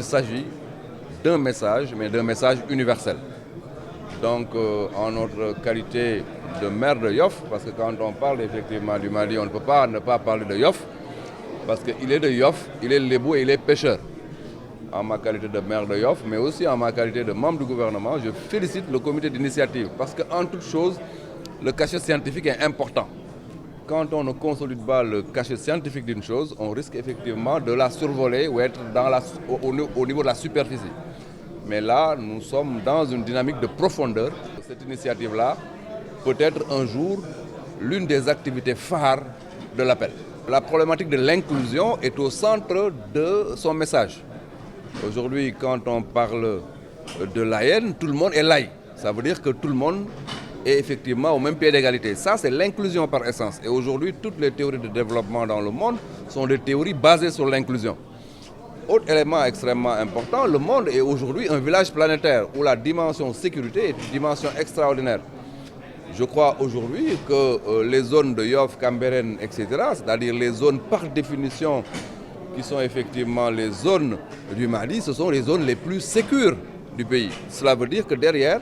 qu'il s'agit d'un message, mais d'un message universel. Donc, en notre qualité de maire de Yoff, parce que quand on parle effectivement du Mali, on ne peut pas ne pas parler de Yoff, parce qu'il est de Yoff, il est lébou et il est pêcheur. En ma qualité de maire de Yoff, mais aussi en ma qualité de membre du gouvernement, je félicite le comité d'initiative, parce qu'en toute chose, le cachet scientifique est important. Quand on ne consolide pas le cachet scientifique d'une chose, on risque effectivement de la survoler ou être au niveau de la superficie. Mais là, nous sommes dans une dynamique de profondeur. Cette initiative-là peut être un jour l'une des activités phares de l'appel. La problématique de l'inclusion est au centre de son message. Aujourd'hui, quand on parle de la haine, tout le monde est laïc. Ça veut dire que tout le monde est effectivement au même pied d'égalité. Ça, c'est l'inclusion par essence. Et aujourd'hui, toutes les théories de développement dans le monde sont des théories basées sur l'inclusion. Autre élément extrêmement important, le monde est aujourd'hui un village planétaire où la dimension sécurité est une dimension extraordinaire. Je crois aujourd'hui que les zones de Yoff, Cambérène, etc., c'est-à-dire les zones par définition qui sont effectivement les zones du Mali, ce sont les zones les plus sécures du pays. Cela veut dire que derrière,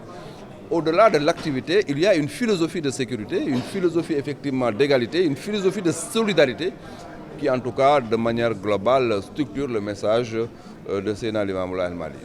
au-delà de l'activité, il y a une philosophie de sécurité, une philosophie effectivement d'égalité, une philosophie de solidarité qui en tout cas de manière globale structure le message de Seydina Limamou Laye El Mahdi.